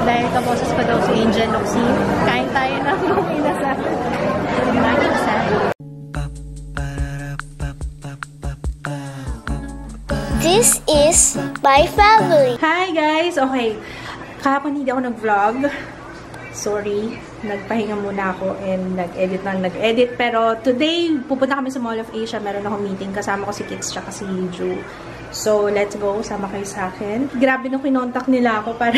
Dahil kaboses pa daw si Angel Luxi, kain tayo ng mga inasal. This is my family. Hi guys! Okay, kahapon hindi ako nag-vlog. Sorry, nagpahinga muna ako and nag-edit. Pero today, pupunta kami sa Mall of Asia. Meron akong meeting. Kasama ko si Kits tsaka si Ju. So, let's go. Sama kayo sa akin. Grabe nung kinontak nila ako para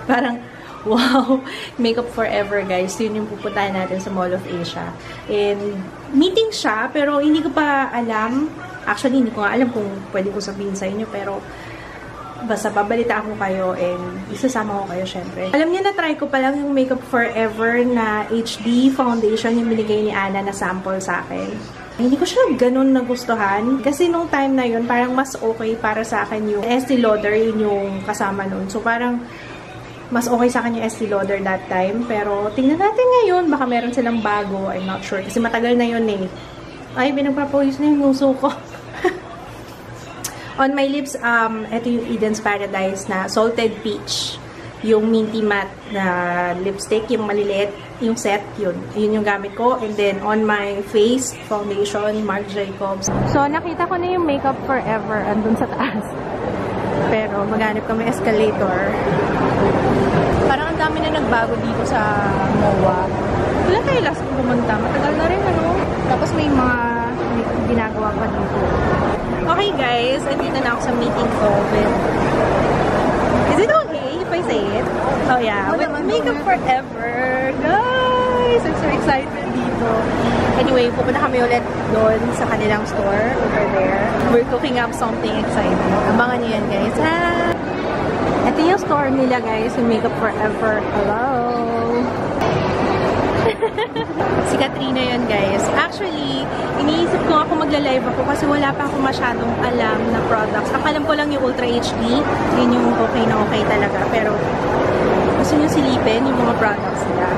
parang, wow, Makeup Forever guys. Yun yung pupuntahan natin sa Mall of Asia. And meeting siya, pero hindi ko pa alam. Actually, hindi ko nga alam kung pwede ko sabihin sa inyo, pero basta babalitaan ko kayo and isasama ko kayo syempre. Alam niyo na try ko pa lang yung Makeup Forever na HD foundation yung binigay ni Ana na sample sa akin. Hindi ko siya ganun nagustuhan kasi nung time na yun parang mas okay para sa akin yung Estee Lauder, yun yung kasama nun. So parang mas okay sa akin yung Estee Lauder that time. Pero tingnan natin ngayon, baka meron silang bago. I'm not sure kasi matagal na yun eh. Ay, pinagpapawis na yung nguso ko. On my lips, ito yung Eden's Paradise na Salted Peach. Yung minty matte na lipstick, yung maliliit, yung set, yun. Yun yung gamit ko. And then, on my face, foundation, Marc Jacobs. So, nakita ko na yung Makeup Forever andun sa taas. Pero, maghanap kami escalator. Parang ang dami na nagbago dito sa MOA. Wala tayo last pumunta. Matagal na rin, ano? Tapos may mga ginagawa pa dito. Okay guys, andito na ako sa meeting ko with... Is it okay if I say it? Oh yeah, with Makeup Forever. Guys, I'm so excited dito. Anyway, pupunta kami ulit doon sa kanilang store over there. We're cooking up something exciting. Abangan niyo yan guys. Ah! Ito yung store nila guys, yung Makeup Forever. Hello! Si Katrina yun guys. Actually, iniisip ko ako magla-live ako kasi wala pa ako masyadong alam na products. Ang alam ko lang yung Ultra HD. Yun yung okay na okay talaga. Pero gusto nyo silipin yung mga products nila.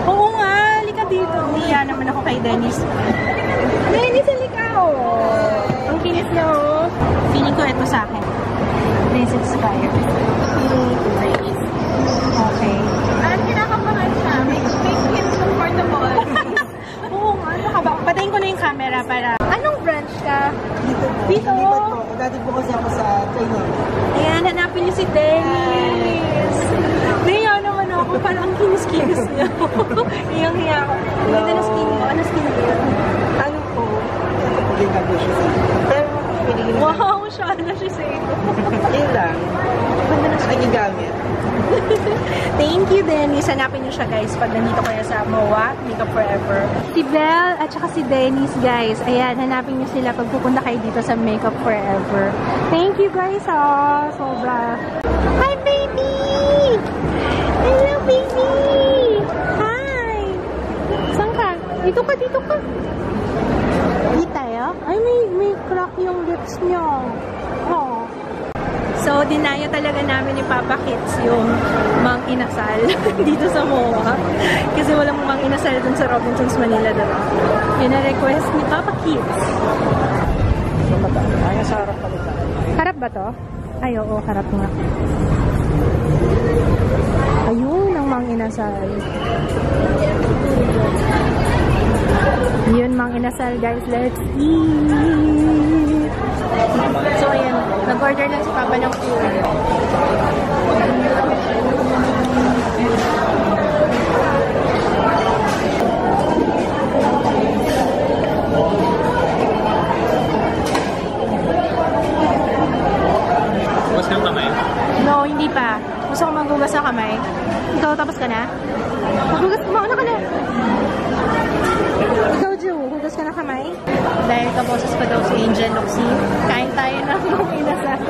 Oo nga, lika dito. Niya naman ako kay Dennis. Dennis, halika ako. Ang kinis niya oh. Feeling ko ito sa akin. This expires. Okay. Parang kinakabahan siya. Make him comfortable. Oo nga, nakaba. Patayin ko na yung camera para... Anong branch ka? Dito. Dati po kasi ako sa China. Ayan, hanapin niyo si Dennis. Naya naman ako. Parang ang kinis-kinis niya. Iyang-hiya ako. Ganda na skin ko. Ano skin ko? Ano po? Pagkita po siya sa pero pinigil mo. Wow, siya na siya sa iyo. Yun lang. Ganda na siya nagigamit. Thank you, Dennis. Hanapin niyo siya, guys, pag nandito kayo sa MOA, Makeup Forever. Si Belle at saka si Dennis, guys. Ayan, hanapin niyo sila pag pupunta kayo dito sa Makeup Forever. Thank you, guys. Oh, sobra. Hi, baby! Hello, baby! Hi! Saan ka? Dito ka, dito ka. Dito tayo? Ay, may crack yung lips niyo. Oh. So, dinaya talaga namin ni Papa Kits yung Mang Inasal dito sa MOA. Kasi walang Mang Inasal dun sa Robinsons Manila, diba? Yun na request ni Papa Kits. Ay, sa harap pala. Harap ba to? Ay, oo, harap nga. Ayun, ang Mang Inasal. Yun, mga inasal, guys. Let's eat! So, ayan. Nag-order lang si Papa ng food. Hugas ka ng kamay? No, hindi pa. Gusto ko maghugas ng kamay. Ikaw, tapos ka na? Maghugas mo na ka na. Ikaw, Ju, hugas ka ng kamay? Dahil kaboses pa daw si Angel Luxi, kain tayo ng mga inasal.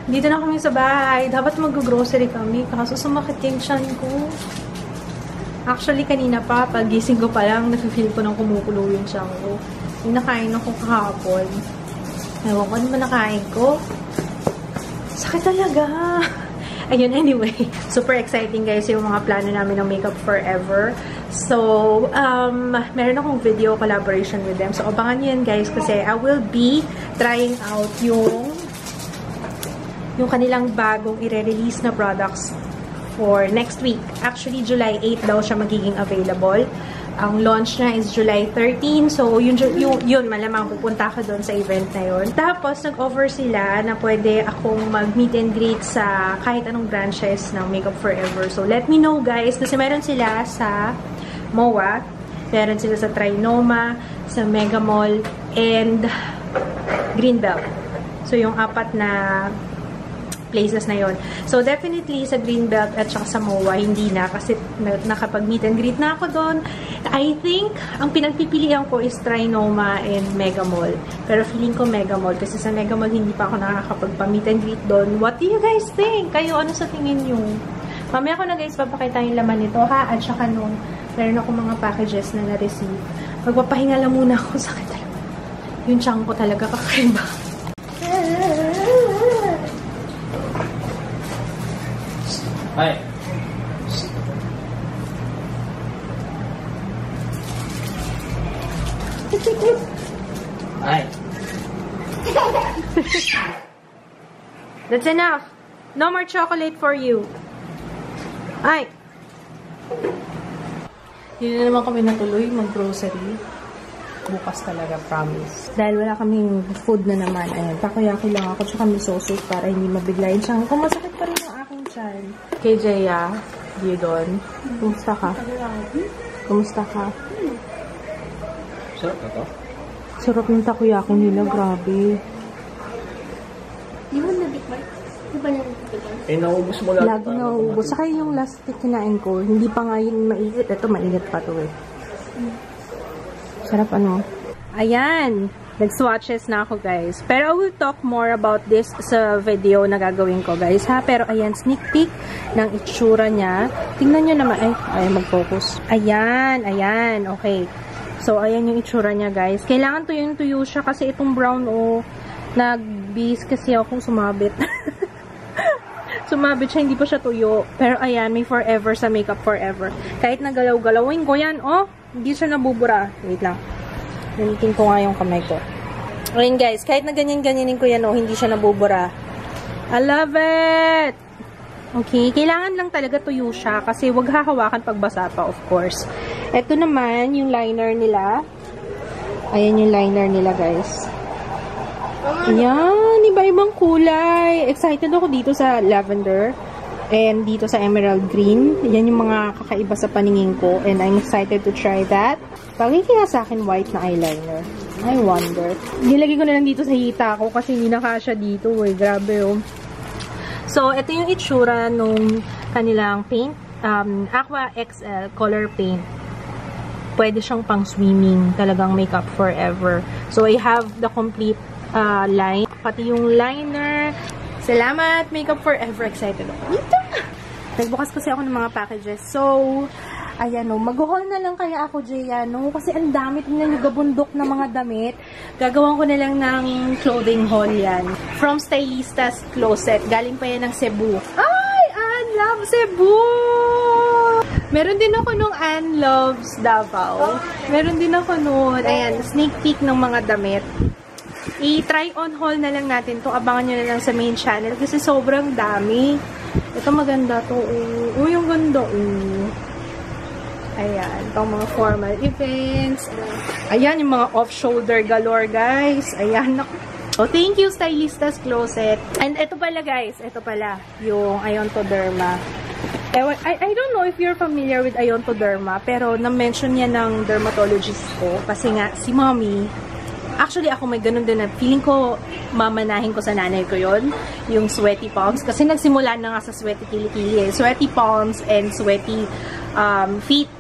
Dito na kami sa bahay. Dapat mag-grocery kami. Kaso sumakit yung tiyan ko. Actually, kanina pa, pag gising ko pa lang, nafe-feel ko nang kumukulo yung tiyan ko. Yung nakain ako kahapon. Ewan ko, ano ba nakain ko? Sakit talaga. Ayun, anyway. Super exciting, guys, yung mga plano namin ng Makeup Forever. So, meron akong video collaboration with them. So, abangan nyo yan, guys, kasi I will be trying out yung kanilang bagong i-release na products for next week. Actually, July 8 daw siya magiging available. Ang launch niya is July 13. So, yun malamang pupunta ka doon sa event na yun. Tapos, nag-offer sila na pwede akong mag-meet and greet sa kahit anong branches ng Makeup Forever. So, let me know, guys. Kasi meron sila sa MOA, meron sila sa Trinoma, sa Mega Mall, and Greenbelt. So, yung 4 na places na yon. So, definitely sa Greenbelt at saka sa MOA, hindi na kasi nakapag-meet and greet na ako doon. I think, ang pinagpipilian ko is Trinoma and Mega Mall. Pero feeling ko Mega Mall kasi sa Mega Mall hindi pa ako nakakapagpa-meet and greet doon. What do you guys think? Kayo, ano sa tingin nyo? Mamaya ko na, guys, papakita yung laman nito, ha? At saka nung meron ako mga packages na na-receive. Magpapahinga lang muna ako. Sakit talaga. Yung tiyan ko talaga kakaiba. Ay. Ay. That's enough. No more chocolate for you. Ay. Hindi na naman kami natuloy mag-grocery. Bukas talaga, promise. Dahil wala kaming food na naman. Ayan, takoyaki lang ako tsaka miso soup para hindi mabigla yung tiyan. Kung masakit pa rin ang aking tiyan. Kay Jaya, Diodon, kumusta ka? Kumusta ka? Sarap na to? Sarap ng takoyaki nila, grabe. Di mo nabikman? Di ba nabikman? Eh, naubos mo lang. Lagi nauubos. Saka yung last week kinain ko, hindi pa nga yun mainit. Ito, mainit pa to eh. Sarap ano. Ayan. Nag-swatches na ako, guys. Pero I will talk more about this sa video na gagawin ko, guys, ha? Pero ayan, sneak peek ng itsura niya. Tingnan nyo naman. Ay, mag-focus. Ayan, ayan. Okay. So, ayan yung itsura niya, guys. Kailangan tuyong-tuyo siya kasi itong brown, nag-bis kasi ako sumabit. Sumabit siya, hindi pa siya tuyo. Pero ayan, may Forever sa Makeup Forever. Kahit nagalaw-galawin ko yan, hindi siya nabubura. Wait lang. Gamitin ko nga yung kamay ko. Ayan, guys, kahit na ganyan-ganyanin ko yan, hindi siya nabubura. I love it! Okay, kailangan lang talaga tuyo siya kasi wag hahawakan pag basa pa, of course. Ito naman, yung liner nila. Ayan yung liner nila, guys. Ayan, iba-ibang kulay. Excited ako dito sa lavender and dito sa emerald green. Yan yung mga kakaiba sa paningin ko and I'm excited to try that. Bagay kaya sa akin white na eyeliner. I wonder. Nilagay ko na lang dito sa hita ko kasi hindi nakasya dito. Grabe, So, ito yung itsura nung kanilang paint. Aqua XL color paint. Pwede siyang pang swimming. Talagang Makeup Forever. So, I have the complete line. Pati yung liner. Salamat, Makeup Forever. Excited ako. Dito! Nagbukas kasi ako ng mga packages. So, ayan mag-haul na lang kaya ako, Jaya, kasi ang dami. Tingnan yung gabundok na mga damit. Gagawan ko na lang ng clothing haul yan. From Stylista's Closet. Galing pa yan ng Cebu. Ay! Ann Loves Cebu! Meron din ako nung Ann Loves Davao. Meron din ako nung, ayan, sneak peek ng mga damit. I-try on haul na lang natin to. Abangan nyo na lang sa main channel kasi sobrang dami. Ito maganda to. Yung ganda. Ayan, itong mga formal events. Ayan, yung mga off-shoulder galore, guys. Ayan, naku. So, thank you, Stylistas Closet. And ito pala, guys. Ito pala, yung Ayontoderma. I don't know if you're familiar with Ayontoderma, pero na-mention niya ng dermatologist ko. Kasi nga, si mommy, actually, ako may ganun din na feeling ko, mamanahin ko sa nanay ko yon, yung sweaty palms. Kasi nagsimula na nga sa sweaty kilikili. Sweaty palms and sweaty feet.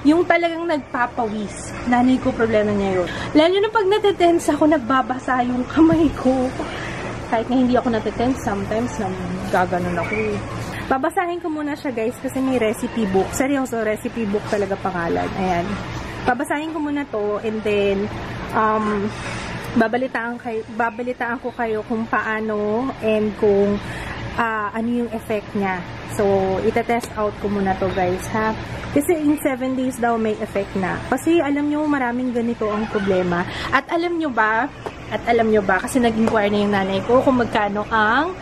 Yung talagang nagpapawis. Nanay ko, problema niya yun. Lalo na pag natetense ako, nagbabasa yung kamay ko. Kahit na hindi ako natetense, sometimes gaganon ako. Babasahin ko muna siya, guys, kasi may recipe book. Seryoso, recipe book talaga pangalan. Ayan. Babasahin ko muna to, and then, babalitaan ko kayo kung paano and kung ano yung effect niya. So, itetest out ko muna to, guys, ha? Kasi in 7 days daw may effect na. Kasi alam nyo, maraming ganito ang problema. At alam nyo ba, kasi nag-inquire na yung nanay ko kung magkano ang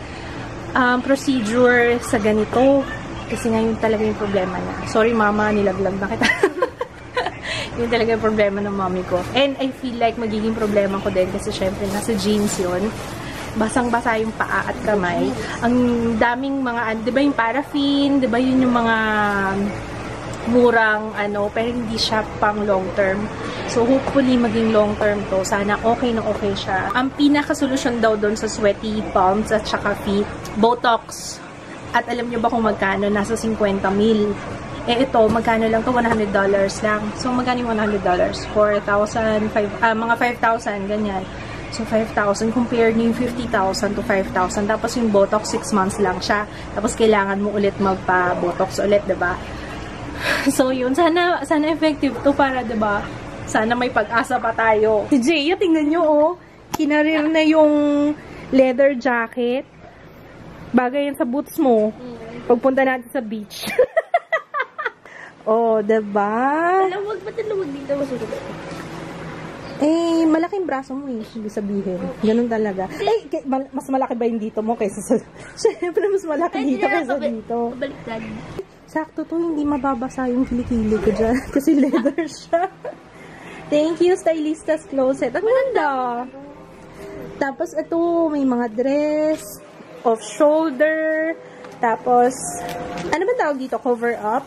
procedure sa ganito. Kasi ngayon talaga yung problema niya. Sorry, mama, nilaglag na kita. Yun talaga yung problema ng mommy ko. And I feel like magiging problema ko din kasi syempre nasa genes yun. Basang-basa yung paa at kamay. Ang daming mga, di ba yung paraffin, di ba yun yung mga murang pero hindi siya pang long term. So hopefully maging long term to. Sana okay na okay siya. Ang pinaka-solusyon daw doon sa sweaty palms at saka feet, Botox. At alam nyo ba kung magkano? Nasa 50 mil. Ito, magkano lang to? $100 lang. So magkano yung $100? 4,000, mga 5,000, ganyan. So 5,000, compare nyo yung 50,000 to 5,000. Tapos yung Botox, 6 months lang siya. Tapos kailangan mo ulit magpa-Botox ulit, diba? So yun, sana effective to para, diba? Sana may pag-asa pa tayo. Si Jaya, tingnan nyo, oh. Kinarir na yung leather jacket. Bagay yan sa boots mo. Pagpunta natin sa beach. Oh, diba? Maluwag, ba't naluwag dito? Malaking braso mo eh, hindi sabihin. Ganun talaga. Mas malaki ba yung dito mo kaysa sa... Siyempre, mas malaki dito kaysa dito. Baliktad. Sakto to, hindi mababasa yung kilikili ko dyan. Kasi leather siya. Thank you, Stylistas Closet. Ang ganda. Tapos, ito, may mga dress, off-shoulder, tapos, ano ba tawag dito? Cover up.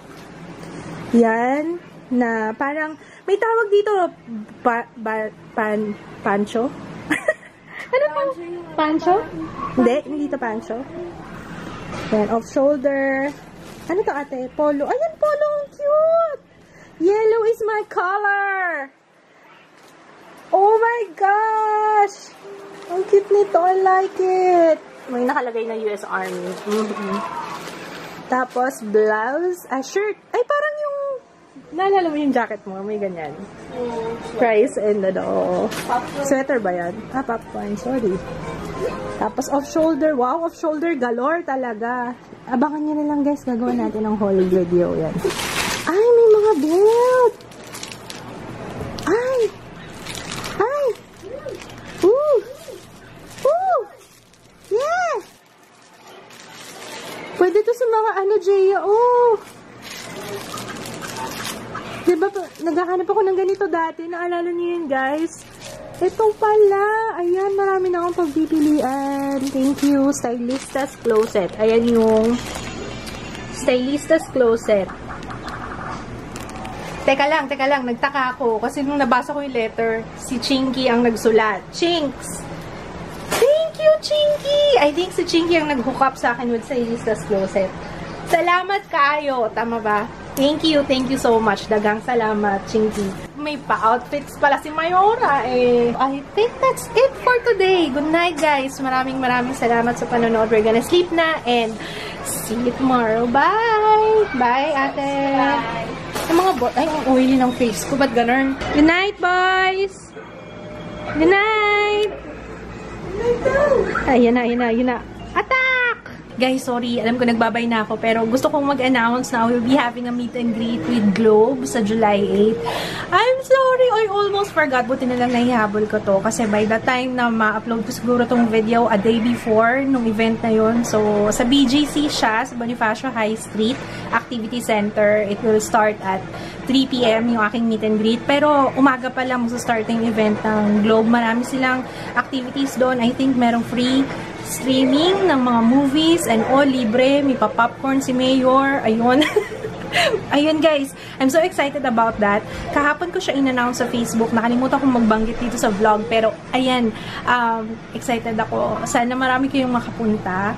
Yan. Na parang, may tawag dito, pancho? Ano po? Pancho? Hindi to pancho. Yan, off-shoulder. Ano to, ate? Polo. Ayan, polo. Ang cute! Yellow is my color! Oh my gosh! Ang cute nito. I like it. May nakalagay na US Army. Tapos, blouse. Shirt. Ay, parang yung naalala mo yung jacket mo. May ganyan. Price and sweater ba yan? Popcorn. Sorry. Tapos, off-shoulder. Wow, off-shoulder galore talaga. Abangan nyo na lang, guys. Gagawa natin ng whole video. Yan. Ay, may mga belt! Ay! Ay! Ooh! Ooh! Yeah! Pwede to sa mga Jaya. Oh! Diba, naghahanap ako ng ganito dati. Naalala niyo yun, guys? Ito pala. Ayan, marami na akong pagpipilian. Thank you, Stylistas Closet. Ayan yung Stylistas Closet. Teka lang. Nagtaka ako. Kasi nung nabasa ko yung letter, si Chinky ang nagsulat. Chinks! Thank you, Chinky! I think si Chinky ang nag-hook up sa akin with Stylistas Closet. Salamat kayo. Tama ba? Thank you so much. Dagang salamat, Chinky. May pa-outfits pala si Mayora eh. I think that's it for today. Good night, guys. Maraming salamat sa panonood. We're gonna sleep na and see you tomorrow. Bye! Bye, ate! Bye! Yung mga ay, ang oily ng face ko. Ba't ganun? Good night, boys! Good night! Ay, yun na. Attack! Guys, sorry. Alam ko nagbabay na ako. Pero gusto kong mag-announce na we'll be having a meet and greet with Globe sa July 8. I'm sorry. I almost forgot. Buti na lang nahihabol ko to. Kasi by the time na ma-upload ko siguro tong video a day before nung event na yun. So, sa BGC siya, sa Bonifacio High Street Activity Center. It will start at 3 p.m. yung aking meet and greet. Pero umaga pa lang mag-start yung event ng Globe. Marami silang activities doon. I think merong free streaming ng mga movies and all libre. May pa-popcorn si Mayor. Ayun. Ayun guys. I'm so excited about that. Kahapon ko siya in-announce sa Facebook. Nakalimutan kong magbanggit dito sa vlog. Pero ayan, excited ako. Sana marami kayong makapunta.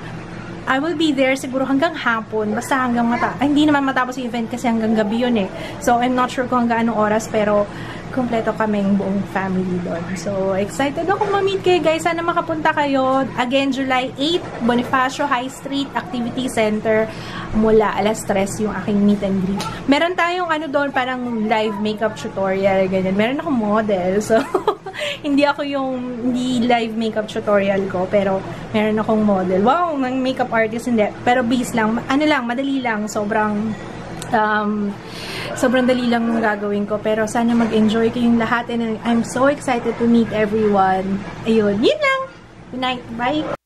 I will be there siguro hanggang hapon. Basta hanggang hindi naman matapos yung event kasi hanggang gabi yun eh. So, I'm not sure kung hanggang anong oras pero kompleto kaming buong family doon. So, excited ako ma-meet kayo guys. Sana makapunta kayo. Again, July 8, Bonifacio High Street Activity Center. Mula alas 3 yung aking meet and greet. Meron tayong doon, parang live makeup tutorial. Ganyan. Meron akong model. So, hindi live makeup tutorial ko. Pero, meron akong model. Wow, ng makeup artist hindi. Pero base lang. Madali lang. Sobrang dali lang gagawin ko. Pero sana mag-enjoy kayong lahat. And I'm so excited to meet everyone. Ayun, yun lang. Good night. Bye!